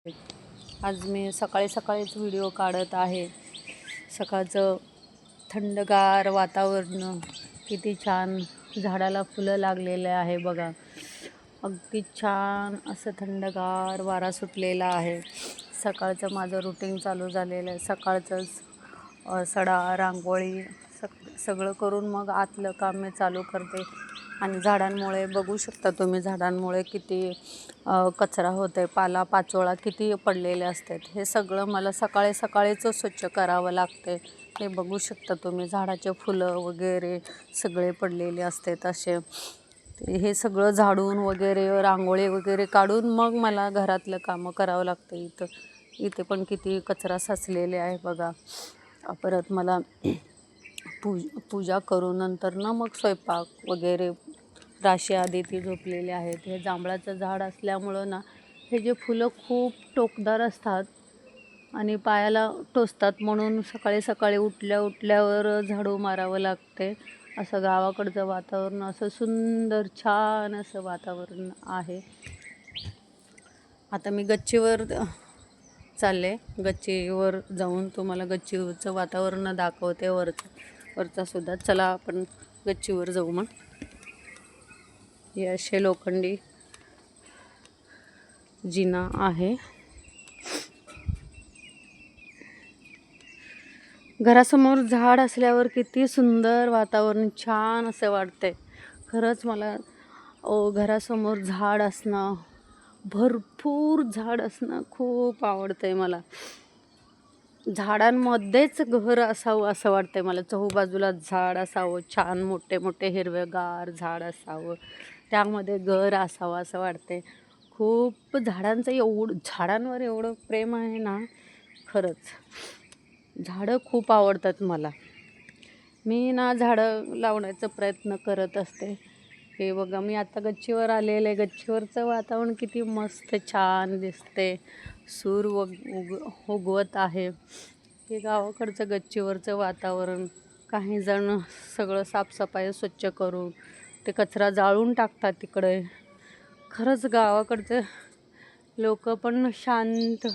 आज मी सकाळीच व्हिडिओ काढत आहे। सकाळचं थंडगार वातावरण, किती छान झाडाला फुलं लागलेले आहे बघा। अगदी छान असं थंडगार वारा सुटलेला आहे। सकाळचं माझं रुटीन चालू झालेलं आहे। सकाळचंच सडा रांगोळी सगळं करून मग आतलं काम मी चालू करते। आणि झाडांमुळे बघू शकता तुम्ही, झाडांमुळे किती कचरा होतोय, पाला पाचोळा किती पडलेले असतात। हे सगळं मला सकाळीच स्वच्छ करावं लागते। हे बघू शकता तुम्ही, झाडाचे फुलं वगैरे सगळे पडलेले असतात असे। हे सगळं झाडून वगैरे रांगोळी वगैरे काढून मग मला घरातलं कामं करावं लागतं। इथे पण किती कचरा साचलेले आहे बघा। परत मला पूजा करून नंतर ना मग स्वयंपाक वगैरे। राशी आधी ती झोपलेली आहेत। हे जांभळाचं झाड असल्यामुळं ना, हे जे फुलं खूप टोकदार असतात आणि पायाला टोचतात, म्हणून सकाळी उठल्यावर झाडू मारावं लागते। असं गावाकडचं वातावरण, असं सुंदर छान असं वातावरण आहे। आता मी गच्चीवर चालले, गच्चीवर जाऊन तुम्हाला गच्चीवरचं वातावरण दाखवते, वरचा सुद्धा। चला आपण गच्चीवर जाऊ मग। हे असे लोखंडी जिना आहे। घरासमोर झाड असल्यावर किती सुंदर वातावरण छान असं वाटतंय। खरंच मला घरासमोर झाड असणं, भरपूर झाड असणं खूप आवडतंय मला। झाडांमध्येच घर असावं असं वाटतंय मला। चहूबाजूला झाड असावं, छान मोठे हिरवेगार झाड असावं, त्यामध्ये घर असावं असं वाटतंय। खूप झाडांवर एवढं प्रेम आहे ना, खरंच झाडं खूप आवडतात मला। मी ना झाडं लावण्याचा प्रयत्न करत असते। हे बघा, मी आता गच्चीवर आलेले, गच्चीवरचं वातावरण किती मस्त छान दिसते। सूर उगवत आहे। हे गावाकडचं गच्चीवरचं वातावरण। काही जण सगळं साफसफाई स्वच्छ करून ते कचरा जाळून टाकतात तिकडे। खरंच गावाकडचे लोक पण शांत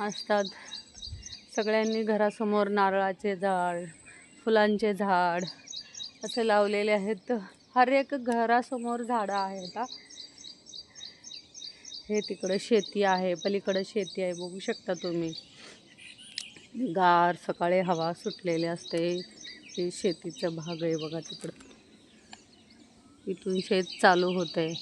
असतात। सगळ्यांनी घरासमोर नारळाचे झाड, फुलांचे झाड असे लावलेले आहेत। हर एक घरासमोर झाडं आहेत। हे तिकडं शेती आहे, पलीकडं शेती आहे, बघू शकता तुम्ही। गार सकाळी हवा सुटलेली असते। हे शेतीचा भाग आहे बघा तिकडं। इथून शेत चालू होतंय।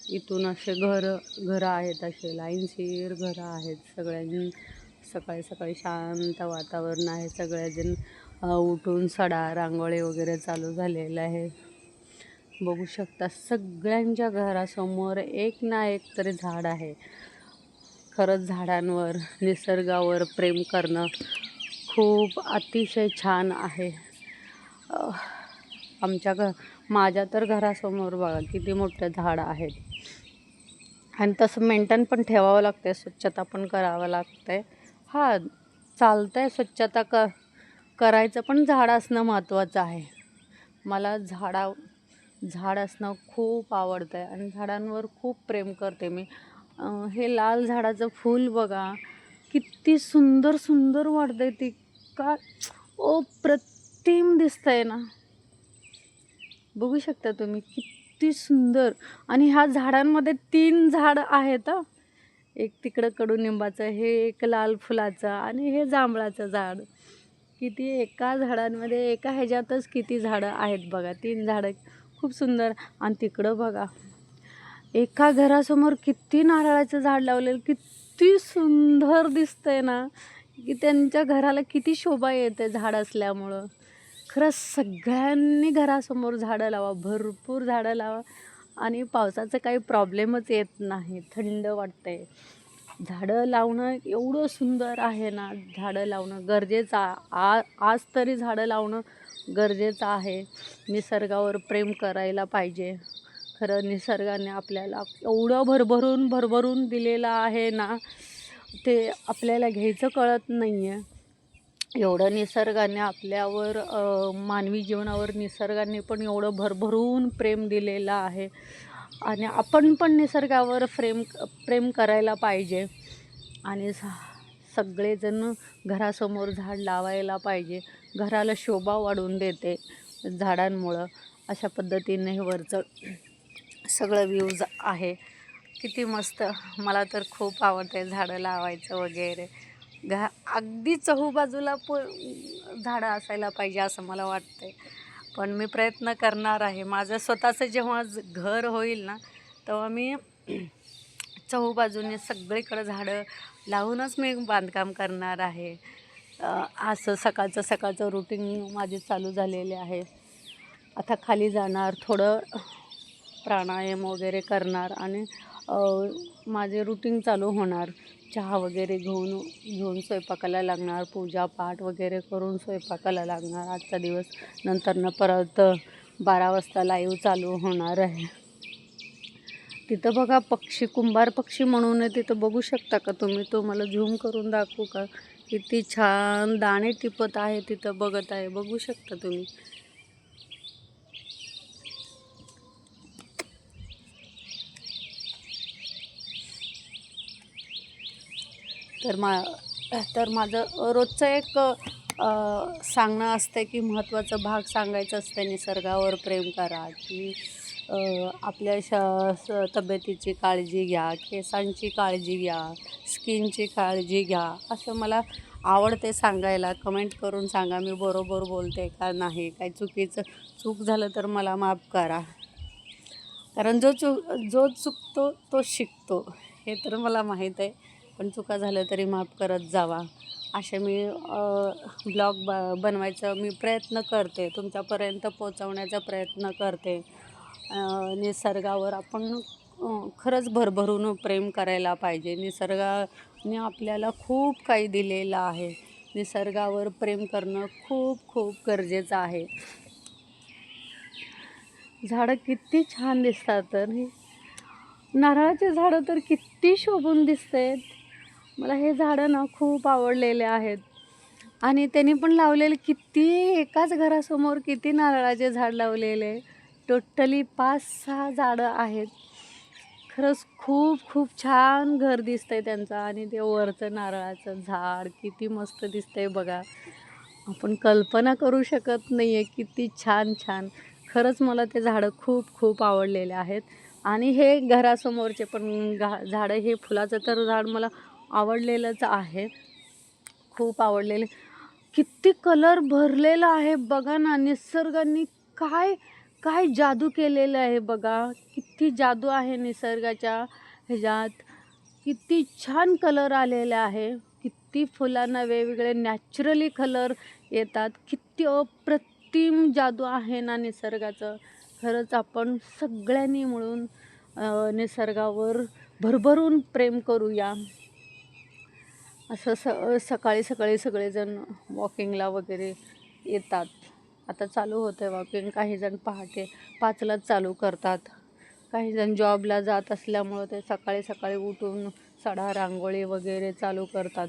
इथून असे घरं आहेत, असे लाईनशीर घरं आहेत। सगळ्यांनी सकाळी शांत वातावरण आहे। सगळेजण उठून सडा रांगोळी वगैरे चालू झालेलं आहे। बघू शकता, सगळ्यांच्या घरासमोर एक ना एक तरी झाड आहे। खरंच झाडांवर, निसर्गावर प्रेम करणं खूप अतिशय छान आहे। माझ्या तर घरासमोर बघा किती मोठे झाड आहेत। आणि तसं मेंटेन पण ठेवावं लागते, स्वच्छता पण करावं लागते। चालतंय, स्वच्छता करायचं, पण झाड असणं महत्त्वाचं आहे। मला झाड असणं खूप आवडतं आहे आणि झाडांवर खूप प्रेम करते मी। हे लाल झाडाचं फूल बघा, किती सुंदर वाटतंय ते। प्रतिम दिसतंय ना, बघू शकता तुम्ही किती सुंदर। आणि ह्या झाडांमध्ये 3 झाड आहेत। एक तिकडं कडुनिंबाचं, हे एक लाल फुलाचं आणि हे जांभळाचं झाड। किती एका झाडांमध्ये, एका ह्याच्यातच किती झाडं आहेत बघा। 3 झाडं खूप सुंदर। आणि तिकडं बघा, एका घरासमोर किती नारळाचं झाड लावलेलं, किती सुंदर दिसतंय ना, की त्यांच्या घराला किती शोभा येते झाड असल्यामुळं। खरंच सगळ्यांनी घरासमोर झाडं लावा, भरपूर झाडं लावा आणि पावसाचा काही प्रॉब्लेमच येत नाही, थंड वाटतंय। झाडं लावणं एवढं सुंदर आहे ना, झाडं लावणं गरजेचं आज तरी झाडं लावणं गरजेचं आहे। निसर्गावर प्रेम करायला पाहिजे। खरं निसर्गाने आपल्याला एवढं भरभरून दिलेलं आहे ना, ते आपल्याला घ्यायचं कळत नाही आहे। एवढं निसर्गाने आपल्यावर, मानवी जीवनावर निसर्गाने पण एवढं भरभरून प्रेम दिलेलं आहे। आणि आपण पण निसर्गावर प्रेम करायला पाहिजे. आणि सगळेजण घरासमोर झाड लावायला पाहिजे. घराला शोभा वाढवून देते झाडांमुळं. अशा पद्धतीने हे वरचं सगळं व्ह्यूज आहे. किती मस्त. मला तर खूप आवडते झाडं लावायचं वगैरे. अगदी चहूबाजूला झाडं असायला पाहिजे असं मला वाटते. पण मी प्रयत्न करणार आहे. माझं स्वतःचं जेव्हा घर होईल ना, तेव्हा मी चहूबाजूने सगळीकडं झाडं लावूनच मी बांधकाम करणार आहे. असं सकाळचं रुटीन माझे चालू झालेले आहे. आता खाली जाणार, थोडं प्राणायाम वगैरे करणार आणि माझे रुटीन चालू होणार. चहा वगैरे घेऊन स्वयंपाकाला लागणार. पूजापाठ वगैरे करून स्वयंपाकाला लागणार आजचा दिवस. नंतरनं परत 12 वाजता लाईव्ह चालू होणार आहे. तिथं बघा कुंभार पक्षी म्हणून आहे, तिथं बघू शकता का तुम्ही? तो मला झूम करून दाखवू का? किती छान दाणे टिपत आहे, तिथं बघत आहे, बघू शकता तुम्ही. तर माझं रोजचं एक सांगणं असतं की महत्त्वाचा भाग सांगायचं असतं, निसर्गावर प्रेम करा, की आपल्या तब्येतीची काळजी घ्या, केसांची काळजी घ्या, स्किनची काळजी घ्या. असं मला आवडते सांगायला. कमेंट करून सांगा मी बरोबर बोलते का नाही. काही चूक झालं तर मला माफ करा. कारण जो चुकतो तो शिकतो, हे तर मला माहीत आहे. पण चुका झाल्या तरी माफ करत जावा. असे मी ब्लॉग बनवायचा मी प्रयत्न करते, तुमच्यापर्यंत पोचवण्याचा प्रयत्न करते. निसर्गावर आपण खरंच भरभरून प्रेम करायला पाहिजे. निसर्गाने आपल्याला खूप काही दिलेलं आहे. निसर्गावर प्रेम करणं खूप खूप गरजेचं आहे. झाडं किती छान दिसतात. तर नारळाचे झाडं तर किती शोभून दिसतात. मला हे झाडं ना खूप आवडलेले आहेत. आणि त्यांनी पण लावलेले एकाच घरासमोर किती नारळाचे झाड लावलेले. टोटली 5-6 झाडं आहेत. खरंच खूप खूप छान घर दिसतंय त्यांचं. आणि ते वरचं नारळाचं झाड किती मस्त दिसतंय बघा. आपण कल्पना करू शकत नाही आहे किती छान छान. खरंच मला ते झाडं खूप खूप आवडलेले आहेत. आणि हे घरासमोरचे पण झाडं, हे फुलाचं तर झाड मला आवडलेलंच आहे, खूप आवडलेले. किती कलर भरलेला आहे बघा ना. निसर्गाने काय काय जादू केलेलं आहे बघा. किती जादू आहे निसर्गाच्या ह्याच्यात. किती छान कलर आलेले आहे. किती फुलांना वेगवेगळे नॅचरली कलर येतात. किती अप्रतिम जादू आहे ना निसर्गाचं. खरंच आपण सगळ्यांनी मिळून निसर्गावर भरभरून प्रेम करूया. असं सकाळी सगळेजण वॉकिंगला वगैरे येतात. आता चालू होतं आहे वॉकिंग. काहीजण पहाटे 5लाच चालू करतात. काहीजण जॉबला जात असल्यामुळं ते सकाळी उठून सडा रांगोळी वगैरे चालू करतात.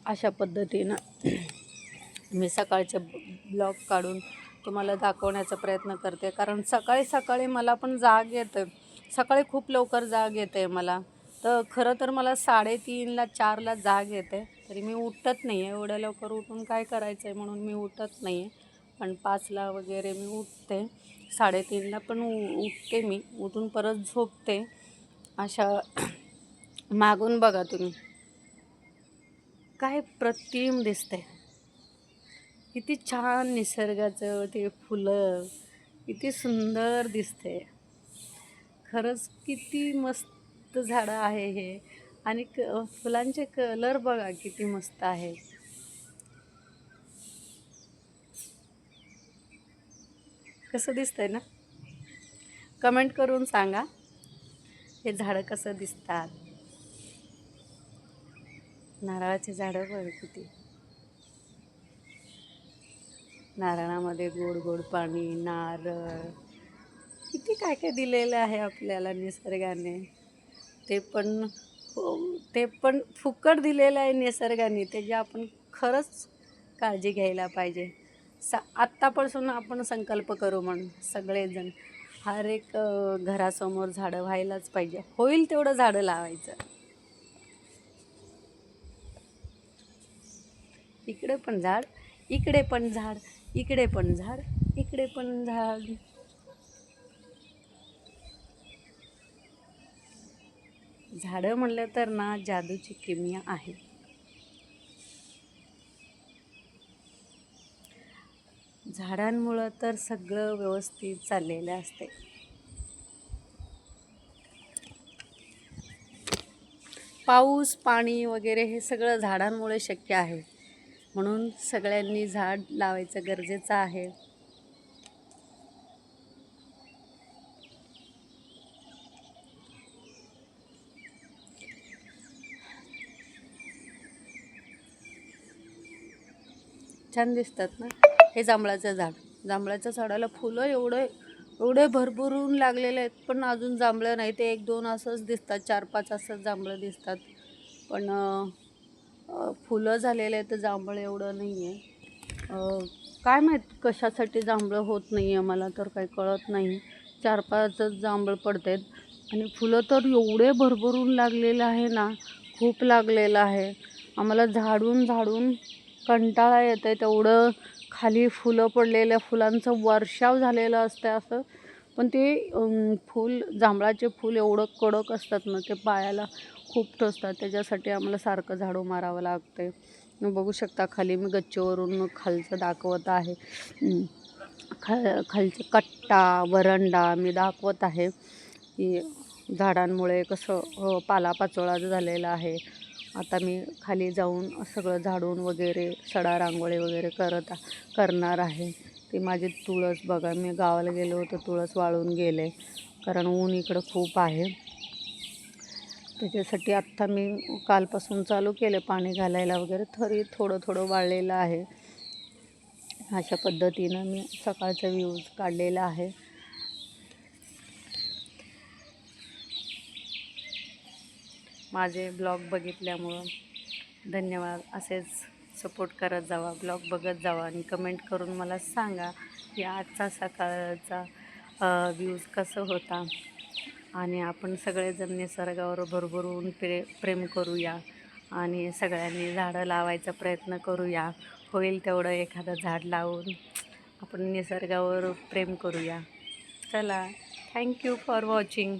अशा पद्धतीनं मी सकाळचे ब्लॉग काढून तुम्हाला दाखवण्याचा प्रयत्न करते. कारण सकाळी मला पण जाग येते. सकाळी खूप लवकर जाग येते मला. तर खरं तर मला 3:30ला 4ला जाग येते, तरी मी उठत नाही आहे. एवढ्या लवकर उठून काय करायचं आहे म्हणून मी उठत नाही आहे. पण 5ला वगैरे मी उठते. 3:30ला पण उठते मी. उठून परत झोपते. अशा मागून बघा तुम्ही, काय प्रतिम दिसते. किती छान निसर्गाचं ते फुलं, किती सुंदर दिसते. खरंच किती मस्त झाडं आहे हे. आणि फुलांचे कलर बघा किती मस्त आहे. कसं दिसतंय ना? कमेंट करून सांगा हे झाडं कसं दिसतात. नारळाचे झाडं बघ किती. नारळामध्ये गोड गोड पाणी, नारळ, किती काय काय दिलेलं आहे आपल्याला निसर्गाने. ते पण फुकट दिलेलं आहे निसर्गाने. त्याची आपण खरंच काळजी घ्यायला पाहिजे. आत्तापासून आपण संकल्प करू म्हणून सगळेजण. हर एक घरासमोर झाडं व्हायलाच पाहिजे. होईल तेवढं झाडं लावायचं. इकडे पण झाड, इकडे पण झाड, इकडे पण झाड, इकडे पण झाड. झाडं म्हणलं तर ना जादूची किमया आहे. झाडांमुळं तर सगळं व्यवस्थित चाललेलं असते. पाऊस पाणी वगैरे हे सगळं झाडांमुळे शक्य आहे. म्हणून सगळ्यांनी झाड लावायचं गरजेचं आहे. छान दिसतात ना. हे जांभळाचं झाड, जांभळाच्या झाडाला फुलं एवढे भरभरून लागलेले आहेत, पण अजून जांभळं नाही. ते 1-2 असंच दिसतात, 4-5 असंच जांभळं दिसतात, पण फुलं झालेले आहेत. तर जांभळं एवढं नाही आहे. काय माहीत कशासाठी जांभळं होत नाही आहे, मला तर काही कळत नाही. 4-5च जांभळं पडत आहेत आणि फुलं तर एवढे भरभरून लागलेलं आहे ना, खूप लागलेलं आहे. आम्हाला झाडून कंटाळा येतं आहे. तेवढं खाली फुलं पडलेल्या फुलांचं वर्षाव झालेलं असतं असं. पण ते जांभळाचे फूल एवढं कडक असतात ना, ते पायाला खूप टोचतात. त्याच्यासाठी आम्हाला सारखं झाडू मारावं लागतं आहे. बघू शकता खाली मी गच्चीवरून खालचं दाखवत आहे. खालचे कट्टा वरंडा मी दाखवत आहे की झाडांमुळे कसं पालापाचोळा झालेला आहे. आता मी खाली जाऊन सगळं झाडून वगैरे सडा रांगोळी वगैरे करणार आहे. ती माझी तुळस बघा, मी गावाला गेलो होतो, तुळस वाळून गेले कारण ऊन इकडं खूप आहे. त्याच्यासाठी आत्ता मी कालपासून चालू केलं पाणी घालायला वगैरे. तरी थोडं वाळलेलं आहे. अशा पद्धतीनं मी सकाळचा व्ह्यूज काढलेला आहे. माझे ब्लॉग बघितल्यामुळं धन्यवाद. असेच सपोर्ट करत जावा, ब्लॉग बघत जावा आणि कमेंट करून मला सांगा की आजचा सकाळचा व्ह्यूज कसं होता. आणि आपण सगळेजण निसर्गावर भरभरून प्रेम करूया आणि सगळ्यांनी झाडं लावायचा प्रयत्न करूया. होईल तेवढं एखादं झाड लावून आपण निसर्गावर प्रेम करूया. चला, थँक्यू फॉर वॉचिंग.